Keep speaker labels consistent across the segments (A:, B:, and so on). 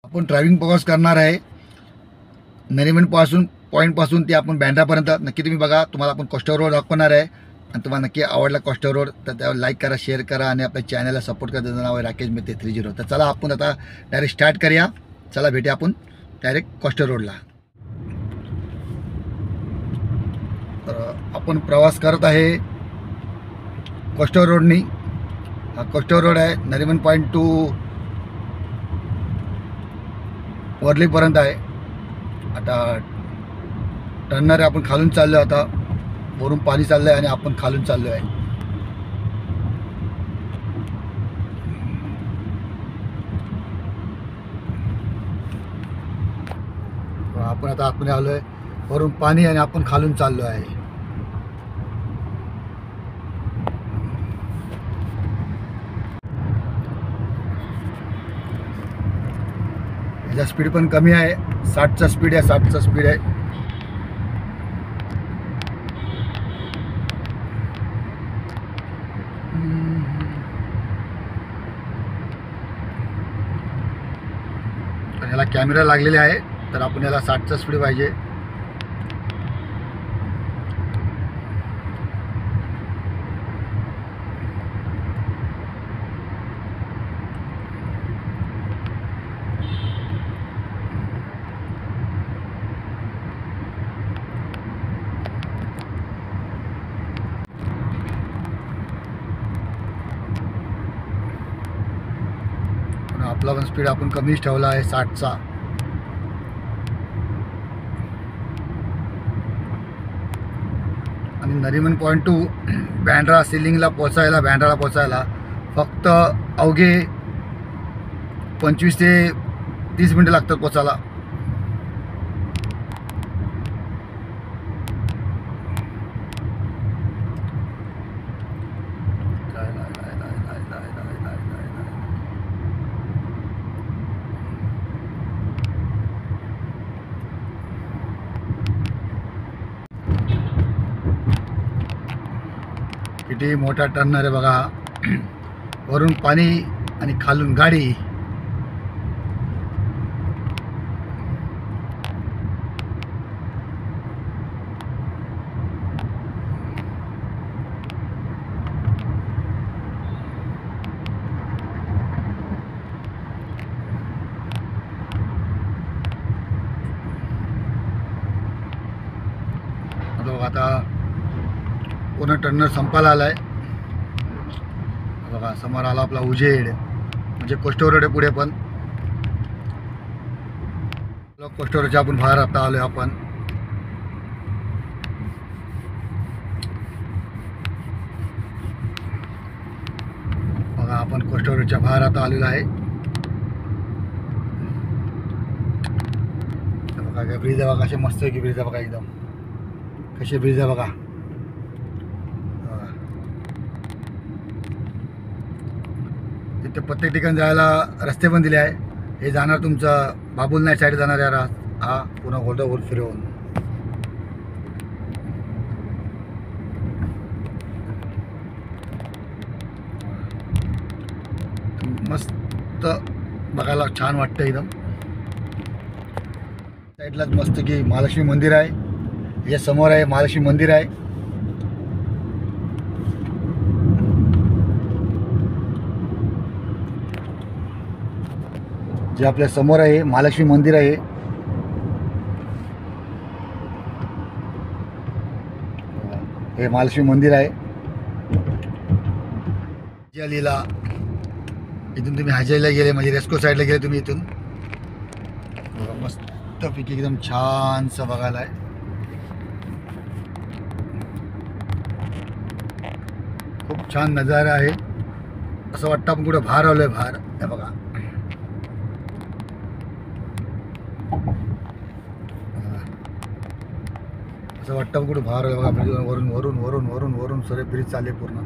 A: आपण ड्रायव्हिंग प्रवास करणार आहे नरिमन पॉईंटपासून ते आपण बँड्रापर्यंत. नक्की तुम्ही बघा, तुम्हाला आपण कोस्टर रोड दाखवणार आहे आणि तुम्हाला नक्की आवडला कोस्टर रोड तर त्यावर लाईक करा, शेअर करा आणि आपल्या चॅनलला सपोर्ट करा. त्याचं नाव आहे राकेश मेहते 30. तर चला आपण आता डायरेक्ट स्टार्ट करूया. चला भेटूया आपण डायरेक्ट कोस्टर रोडला. तर आपण प्रवास करत आहे कोस्टर रोडनी. हा कोस्टर रोड आहे नरिमन पॉईंट टू वर्लीपर्यंत आहे. आता टर्नर आपण खालून चाललो आहे. आता वरून पाणी चाललं आहे आणि आपण खालून चाललो आहे. आपण आता आतमध्ये आलो आहे. वरून पाणी आणि आपण खालून चाललो आहे. याचा स्पीड पण कमी आहे. 60चा स्पीड आहे. 60चा स्पीड आहे. याला कॅमेरा लागलेले आहे तर आपण याला 60चा स्पीड पाहिजे. आपला पण स्पीड आपण कमीच ठेवला आहे 60चा. आणि नरिमन पॉईंट टू बँड्रा सिलिंगला पोचायला फक्त अवघे 25 ते 30 मिनटं लागतात पोचायला. किती मोठा टर्नर आहे बघा. वरून पाणी आणि खालून गाडी. आता पूर्ण टर्नर संपायला आलाय. बघा समोर आला आपला उजेड म्हणजे कोस्टर रोड आहे. पुढे पण कोस्टर रोडच्या आपण बाहेर आता आलोय. आपण बघा आपण कोस्टर रोडच्या बाहेर आता आलेलो आहे. बघा काय ब्रिज आहे बघा. कसे मस्त आहे की ब्रिज आहे बघा. एकदम कसे ब्रिज आहे बघा. तिथे प्रत्येक ठिकाणी जायला रस्ते पण दिले आहे. हे जाणार तुमचं बाबुल नाईट साईड जाणार आहे. हा पुन्हा गोल फिरवून मस्त बघायला छान वाटतं. एकदम साईडलाच मस्त की महालक्ष्मी मंदिर आहे. हे समोर आहे महालक्ष्मी मंदिर आहे. जे आपल्या समोर आहे महालक्ष्मी मंदिर आहे. हे महालक्ष्मी मंदिर आहे. हाजीला इथून तुम्ही हाजीला गेले म्हणजे रेस्को साईडला गेले तुम्ही इथून मस्तपैकी एकदम छानसं बघायला आहे. खूप छान नजारा आहे. असं वाटतं आपण कुठं बाहेर आलोय. बाहेर हे बघा. असं वाटतं कुठं बाहेर आहे बघा. ब्रिज वरून वरून वरून वरून वरून सगळे ब्रिज चालले पूर्ण.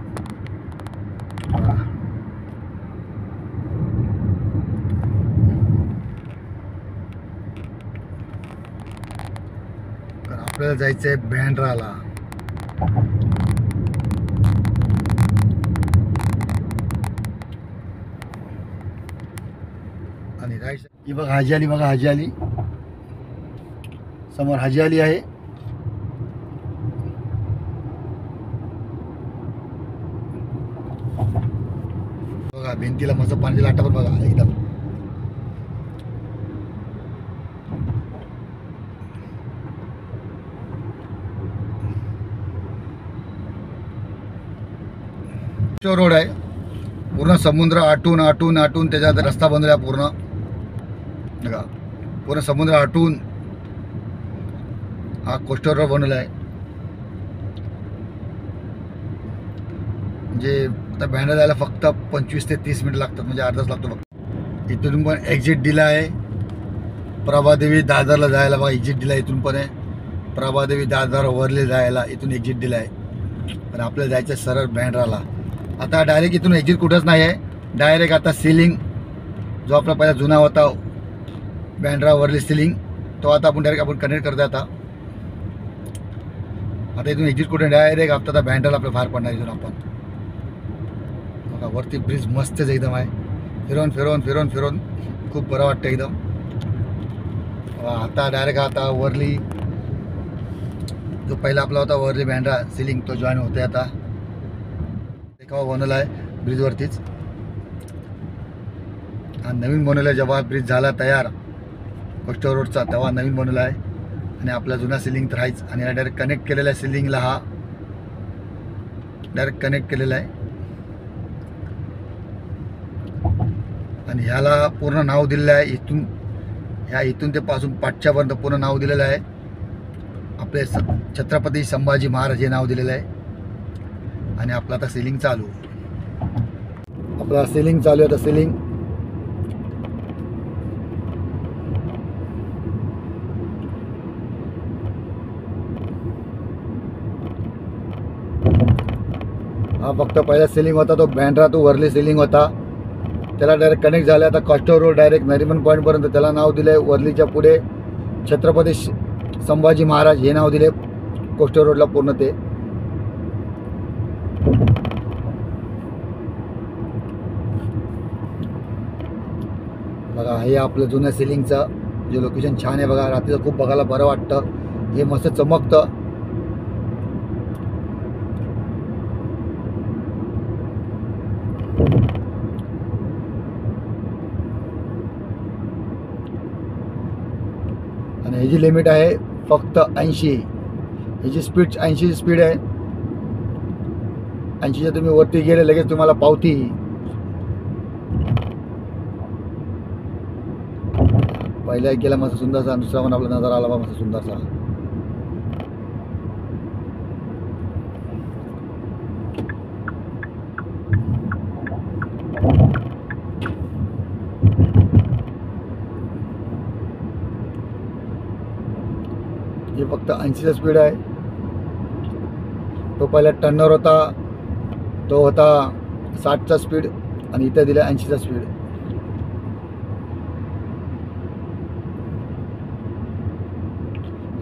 A: तर आपल्याला जायचं आहे बँड्राला. आणि राईट ही बघा हाजी आली, बघा हाजी आली, समोर हाजी आली आहे. बघा भिंतीला मस्त पाण्याची लाटा पण बघा एकदम. रोड आहे, पूर्ण समुद्र आटून आटून आटून त्याच्यात रस्ता बनवला पूर्ण. बघा पूर्ण समुद्र आटून हा कोस्टर रोड बनवला आहे. म्हणजे आता बँड्रा जायला फक्त 25 ते 30 मिनिट लागतात, म्हणजे अर्धा तास लागतो फक्त. इथून पण एक्झिट दिला आहे प्रभादेवी दादरला जायला. बघा एक्झिट दिला इथून पण आहे, प्रभादेवी दादर वरले जायला इथून एक्झिट दिला आहे. पण आपल्याला जायचं सरळ बँड्राला. आता डायरेक्ट इथून एक्झिट कुठंच नाही आहे, डायरेक्ट आता सिलिंग जो आपला पहिला जुना होता बँड्रा वरली सिलिंग, तो आता आपण डायरेक्ट आपण कनेक्ट करतो. आता इथून एक्झिट कुठे डायरेक्ट आता बँड्राला आपलं फार पडणार इथून आपण. बघा वरती ब्रिज मस्तच एकदम आहे, फिरवून फिरवून फिरवून फिरवून खूप बरं वाटतं एकदम. आता डायरेक्ट आता वरली जो पहिला आपला होता वरली बँड्रा सिलिंग तो जॉईन होते. आता देखावा बनवला आहे ब्रिजवरतीच, हा नवीन बनवला. जेव्हा ब्रिज झाला तयार कोस्टर रोडचा तेव्हा नवीन बनवला आहे. आणि आपला जुना सिलिंग तर आहेच, आणि याला डायरेक्ट कनेक्ट केलेला आहे. सिलिंगला हा डायरेक्ट कनेक्ट केलेला आहे. आणि ह्याला पूर्ण नाव दिलेलं आहे, इथून ते पासून पाठच्यापर्यंत पूर्ण नाव दिलेलं आहे आपले छत्रपती संभाजी महाराज हे नाव दिलेलं आहे. आणि आपलं आता सिलिंग चालू, आपला सिलिंग चालू आहे. आता सिलिंग हा फक्त पहिला सिलिंग होता तो बँड्रा तो वरली सिलिंग होता, त्याला डायरेक्ट कनेक्ट झाला. आता कोस्टर रोड डायरेक्ट नरिमन पॉईंटपर्यंत त्याला नाव दिले. वरलीच्या पुढे छत्रपती संभाजी महाराज हे नाव दिले कोस्टर रोडला पूर्ण. ते बघा हे आपलं जुनं सिलिंगचं जे लोकेशन छान आहे. बघा रात्रीचं खूप बघायला बरं वाटतं, हे मस्त चमकतं. आणि ह्याची लिमिट आहे फक्त 80. ह्याची स्पीड 80ची स्पीड आहे. 80च्या तुम्ही वरती गेले लगेच तुम्हाला पावती. पहिला एक गेला मस्त सुंदरसा, दुसरा पण आपला नजारा आला बा मस्त सुंदरसा. हे फक्त 80चा स्पीड आहे. तो पहिला टर्नर होता, तो होता 60चा स्पीड, आणि इथं दिला 80चा स्पीड.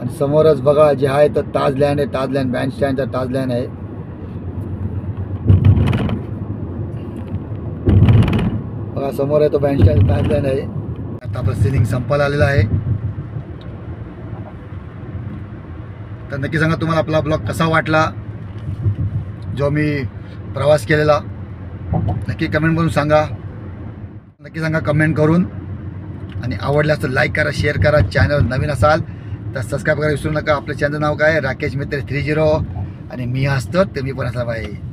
A: आणि समोरच बघा जे आहे तर ताज लँड आहे, ताज लँड बँड स्टँडचा ताज लँड आहे. बघा समोर आहे तो बँड स्टँड ताज लँड आहे. आता आपलं सिलिंग संपायला आलेलं आहे. तर नक्की सांगा तुम्हाला आपला ब्लॉग कसा वाटला, जो मी प्रवास केलेला. नक्की कमेंट करून सांगा, नक्की सांगा कमेंट करून. आणि आवडल्यास तर लाईक करा, शेअर करा. चॅनल नवीन असाल तर सबस्क्राईब करायला विसरू नका. आपल्या चॅनलचं नाव काय आहे, राकेश मित्र 30. आणि मी असतो ते मी पण असा पाहिजे.